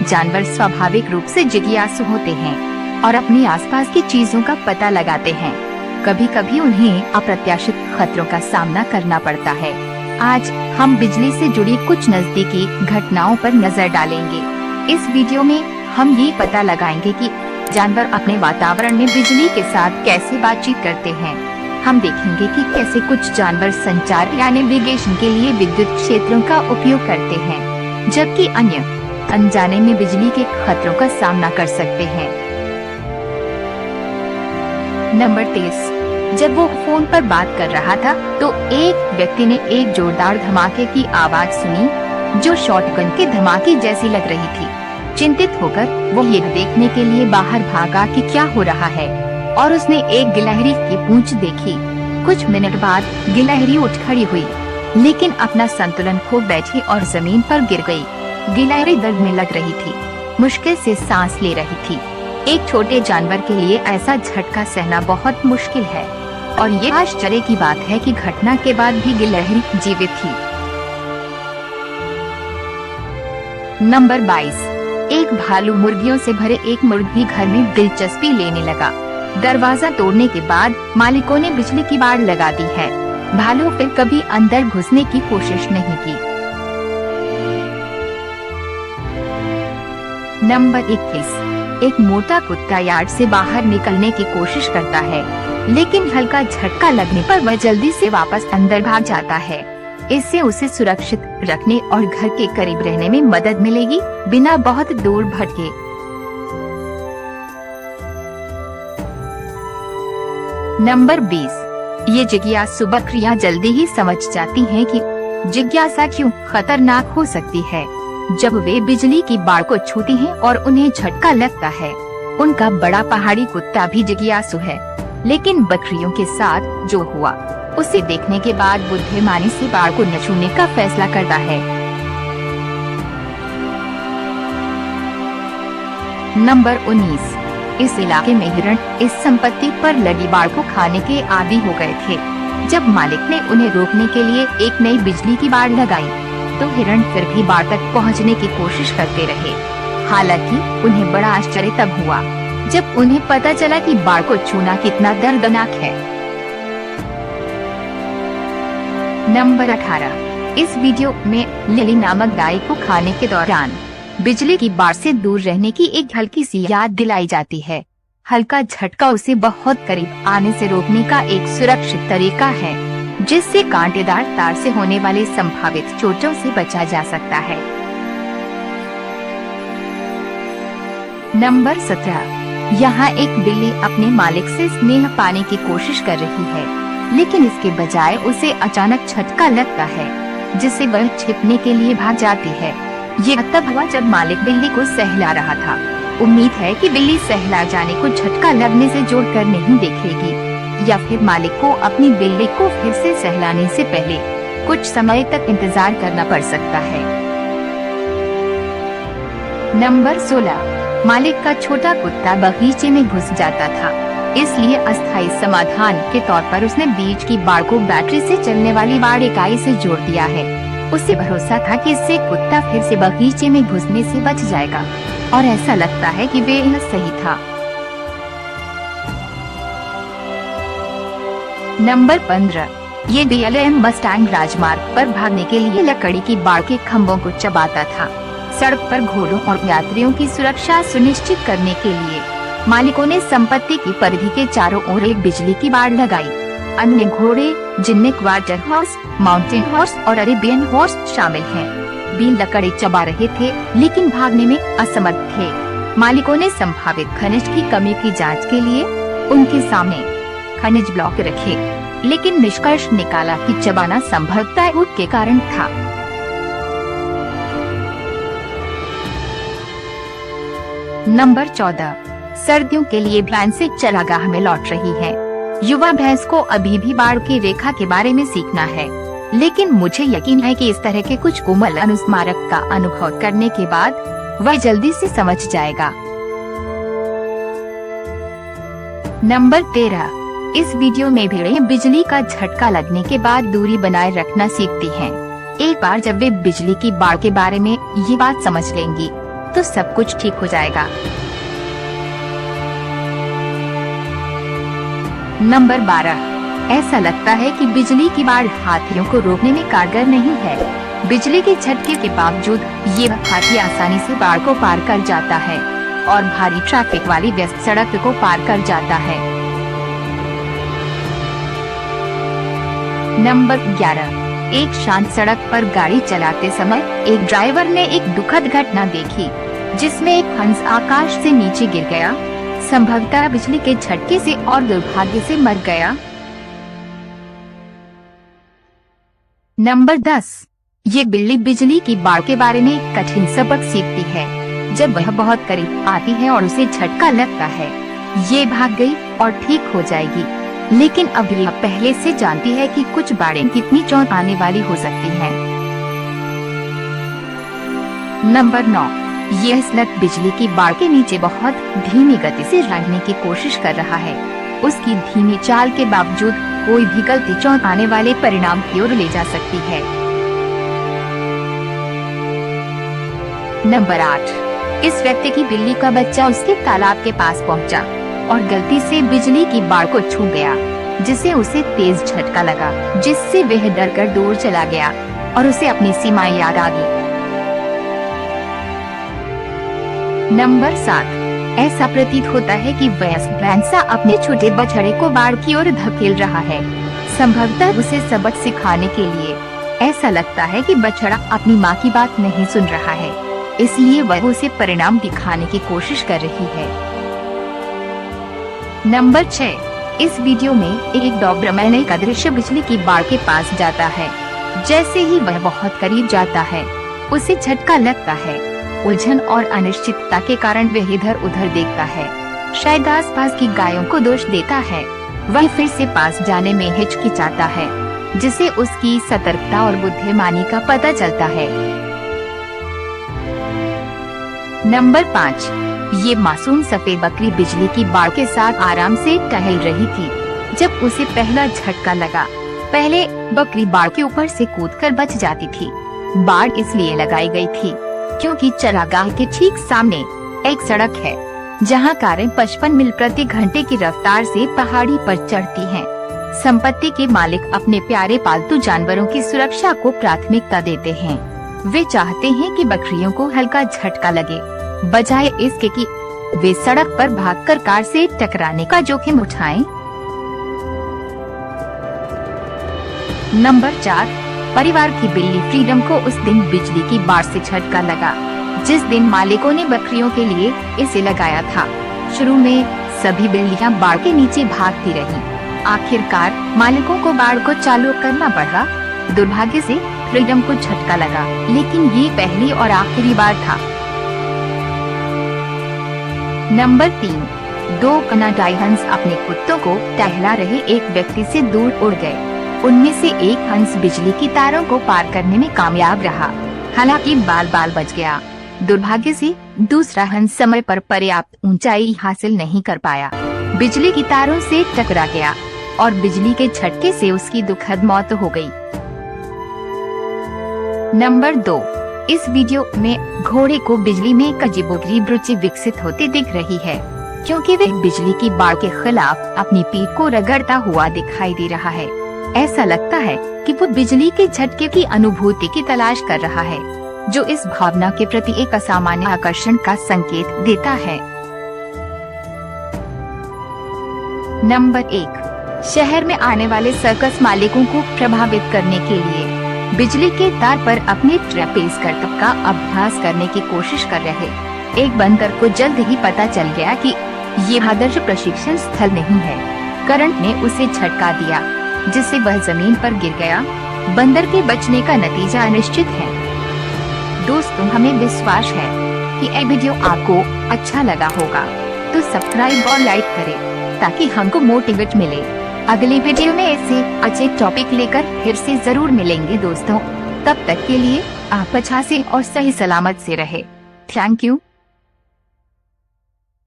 जानवर स्वाभाविक रूप से जिज्ञासु होते हैं और अपने आसपास की चीजों का पता लगाते हैं। कभी कभी उन्हें अप्रत्याशित खतरों का सामना करना पड़ता है। आज हम बिजली से जुड़ी कुछ नजदीकी घटनाओं पर नजर डालेंगे। इस वीडियो में हम ये पता लगाएंगे कि जानवर अपने वातावरण में बिजली के साथ कैसे बातचीत करते हैं। हम देखेंगे कि कैसे कुछ जानवर संचार या नेविगेशन के लिए विद्युत क्षेत्रों का उपयोग करते हैं, जबकि अन्य अनजाने में बिजली के खतरों का सामना कर सकते हैं। नंबर 23। जब वो फोन पर बात कर रहा था तो एक व्यक्ति ने एक जोरदार धमाके की आवाज सुनी जो शॉटगन के धमाके जैसी लग रही थी। चिंतित होकर वो ये देखने के लिए बाहर भागा कि क्या हो रहा है और उसने एक गिलहरी की पूंछ देखी। कुछ मिनट बाद गिलहरी उठ खड़ी हुई, लेकिन अपना संतुलन खो बैठी और जमीन पर गिर गई। गिलहरी दर्द में लग रही थी, मुश्किल से सांस ले रही थी। एक छोटे जानवर के लिए ऐसा झटका सहना बहुत मुश्किल है और ये आश्चर्य की बात है कि घटना के बाद भी गिलहरी जीवित थी। नंबर 22। एक भालू मुर्गियों से भरे एक मुर्गी घर में दिलचस्पी लेने लगा। दरवाजा तोड़ने के बाद मालिकों ने बिजली की बाड़ लगा दी है। भालू फिर कभी अंदर घुसने की कोशिश नहीं की। नंबर 21। एक मोटा कुत्ता यार्ड से बाहर निकलने की कोशिश करता है, लेकिन हल्का झटका लगने पर वह जल्दी से वापस अंदर भाग जाता है। इससे उसे सुरक्षित रखने और घर के करीब रहने में मदद मिलेगी, बिना बहुत दूर भटके। नंबर 20। ये जिज्ञासु बकरियां जल्दी ही समझ जाती हैं कि जिज्ञासा क्यों खतरनाक हो सकती है। जब वे बिजली की बाड़ को छूती हैं और उन्हें झटका लगता है। उनका बड़ा पहाड़ी कुत्ता भी जिज्ञासु है, लेकिन बकरियों के साथ जो हुआ उसे देखने के बाद बुद्धिमानी से बाड़ को न छूने का फैसला करता है। नंबर 19। इस इलाके में हिरण इस संपत्ति पर लगी बाड़ को खाने के आदी हो गए थे। जब मालिक ने उन्हें रोकने के लिए एक नई बिजली की बाड़ लगाई, तो हिरण फिर भी बाड़ तक पहुंचने की कोशिश करते रहे। हालांकि उन्हें बड़ा आश्चर्य तब हुआ जब उन्हें पता चला कि बाड़ को छूना कितना दर्दनाक है। नंबर 18। इस वीडियो में लिली नामक गाय को खाने के दौरान बिजली की बाड़ से दूर रहने की एक हल्की सी याद दिलाई जाती है। हल्का झटका उसे बहुत करीब आने से रोकने का एक सुरक्षित तरीका है, जिससे कांटेदार तार से होने वाले संभावित चोटों से बचा जा सकता है। नंबर 17। यहाँ एक बिल्ली अपने मालिक से स्नेह पाने की कोशिश कर रही है, लेकिन इसके बजाय उसे अचानक झटका लगता है, जिससे वह छिपने के लिए भाग जाती है। ये तब हुआ जब मालिक बिल्ली को सहला रहा था। उम्मीद है कि बिल्ली सहला जाने को झटका लगने से जोड़कर नहीं देखेगी, या फिर मालिक को अपनी बिल्ली को फिर से सहलाने से पहले कुछ समय तक इंतजार करना पड़ सकता है। नंबर 16। मालिक का छोटा कुत्ता बगीचे में घुस जाता था, इसलिए अस्थायी समाधान के तौर पर उसने बीच की बाड़ को बैटरी से चलने वाली बाड़ इकाई से जोड़ दिया है। उसे भरोसा था कि इससे कुत्ता फिर से बगीचे में घुसने से बच जाएगा, और ऐसा लगता है कि वे यह सही था। नंबर 15। ये BLM मस्टैंग राजमार्ग पर भागने के लिए लकड़ी की बाड़ के खंभों को चबाता था। सड़क पर घोड़ों और यात्रियों की सुरक्षा सुनिश्चित करने के लिए मालिकों ने संपत्ति की परिधि के चारों ओर एक बिजली की बाड़ लगाई। अन्य घोड़े, जिनमें क्वार्टर हॉर्स, माउंटेन हॉर्स और अरेबियन हॉर्स शामिल हैं, भी लकड़ी चबा रहे थे, लेकिन भागने में असमर्थ थे। मालिकों ने संभावित खनिज की कमी की जांच के लिए उनके सामने खनिज ब्लॉक रखे, लेकिन निष्कर्ष निकाला कि चबाना संभवतः ऊँट के कारण था। नंबर 14। सर्दियों के लिए भैंस से चरागाह में लौट रही है। युवा भैंस को अभी भी बाड़ की रेखा के बारे में सीखना है, लेकिन मुझे यकीन है कि इस तरह के कुछ कोमल अनुस्मारक का अनुभव करने के बाद वह जल्दी से समझ जाएगा। नंबर 13। इस वीडियो में भेड़ें बिजली का झटका लगने के बाद दूरी बनाए रखना सीखती हैं। एक बार जब वे बिजली की बाड़ के बारे में ये बात समझ लेंगी, तो सब कुछ ठीक हो जाएगा। नंबर 12, ऐसा लगता है कि बिजली की बाढ़ हाथियों को रोकने में कारगर नहीं है। बिजली के झटके के बावजूद ये हाथी आसानी से बाढ़ को पार कर जाता है और भारी ट्रैफिक वाली व्यस्त सड़क को पार कर जाता है। नंबर 11, एक शांत सड़क पर गाड़ी चलाते समय एक ड्राइवर ने एक दुखद घटना देखी, जिसमें एक हंस आकाश से नीचे गिर गया, संभवतः बिजली के झटके से और दुर्भाग्य से मर गया। नंबर 10, ये बिल्ली बिजली की बाढ़ के बारे में एक कठिन सबक सीखती है। जब वह बहुत करीब आती है और उसे झटका लगता है, ये भाग गई और ठीक हो जाएगी, लेकिन अब यह पहले से जानती है कि कुछ बाढ़ें कितनी चौंकाने वाली हो सकती हैं। नंबर 9, यह स्लथ बिजली की बाढ़ के नीचे बहुत धीमी गति से रेंगने की कोशिश कर रहा है। उसकी धीमी चाल के बावजूद कोई भी गलती चौंकाने वाले परिणाम की ओर ले जा सकती है। नंबर 8, इस व्यक्ति की बिल्ली का बच्चा उसके तालाब के पास पहुंचा और गलती से बिजली की बाढ़ को छू गया, जिससे उसे तेज झटका लगा, जिससे वह डरकर दूर चला गया और उसे अपनी सीमाएं याद आ गई। नंबर 7, ऐसा प्रतीत होता है कि वयस्क भैंसा अपने छोटे बछड़े को बाढ़ की ओर धकेल रहा है, संभवतः उसे सबक सिखाने के लिए। ऐसा लगता है कि बछड़ा अपनी माँ की बात नहीं सुन रहा है, इसलिए वह उसे परिणाम दिखाने की कोशिश कर रही है। नंबर 6, इस वीडियो में एक डॉबरमैन का दृश्य बिजली की बाढ़ के पास जाता है। जैसे ही वह बहुत करीब जाता है, उसे झटका लगता है। उलझन और अनिश्चितता के कारण वह इधर उधर देखता है, शायद आसपास की गायों को दोष देता है। वह फिर से पास जाने में हिचकिचाता है, जिसे उसकी सतर्कता और बुद्धिमानी का पता चलता है। नंबर 5, ये मासूम सफेद बकरी बिजली की बाढ़ के साथ आराम से टहल रही थी जब उसे पहला झटका लगा। पहले बकरी बाढ़ के ऊपर से कूदकर बच जाती थी। बाढ़ इसलिए लगाई गई थी क्योंकि चरागाह के ठीक सामने एक सड़क है, जहां कारें 55 मील प्रति घंटे की रफ्तार से पहाड़ी पर चढ़ती हैं। संपत्ति के मालिक अपने प्यारे पालतू जानवरों की सुरक्षा को प्राथमिकता देते हैं। वे चाहते हैं कि बकरियों को हल्का झटका लगे, बजाय इसके कि वे सड़क पर भागकर कार से टकराने का जोखिम उठाएं। नंबर 4, परिवार की बिल्ली फ्रीडम को उस दिन बिजली की बाढ़ से झटका लगा जिस दिन मालिकों ने बकरियों के लिए इसे लगाया था। शुरू में सभी बिल्लियां बाढ़ के नीचे भागती रहीं। आखिरकार मालिकों को बाढ़ को चालू करना पड़ा। दुर्भाग्य से फ्रीडम को झटका लगा, लेकिन ये पहली और आखिरी बार था। नंबर 3, 2 कनाडाई हंस अपने कुत्तों को टहला रहे एक व्यक्ति से दूर उड़ गए। उनमें से एक हंस बिजली की तारों को पार करने में कामयाब रहा, हालांकि बाल बाल बच गया। दुर्भाग्य से दूसरा हंस समय पर पर्याप्त ऊंचाई हासिल नहीं कर पाया, बिजली की तारों से टकरा गया और बिजली के झटके से उसकी दुखद मौत हो गई। नंबर 2, इस वीडियो में घोड़े को बिजली में एक अजीबोगरीब रुचि विकसित होती दिख रही है, क्योंकि वह बिजली की बाढ़ के खिलाफ अपनी पीठ को रगड़ता हुआ दिखाई दे रहा है। ऐसा लगता है कि वो बिजली के झटके की अनुभूति की तलाश कर रहा है, जो इस भावना के प्रति एक असामान्य आकर्षण का संकेत देता है। नंबर 1, शहर में आने वाले सर्कस मालिकों को प्रभावित करने के लिए बिजली के तार पर अपने ट्रेपेज करतब का अभ्यास करने की कोशिश कर रहे एक बंदर को जल्द ही पता चल गया कि ये आदर्श प्रशिक्षण स्थल नहीं है। करंट ने उसे झटका दिया, जिससे वह जमीन पर गिर गया। बंदर के बचने का नतीजा अनिश्चित है। दोस्तों, हमें विश्वास है कि यह वीडियो आपको अच्छा लगा होगा, तो सब्सक्राइब और लाइक करें ताकि हमको मोटिवेट मिले। अगली वीडियो में ऐसे अच्छे टॉपिक लेकर फिर से जरूर मिलेंगे दोस्तों। तब तक के लिए आप अच्छा से और सही सलामत से रहे। Thank you.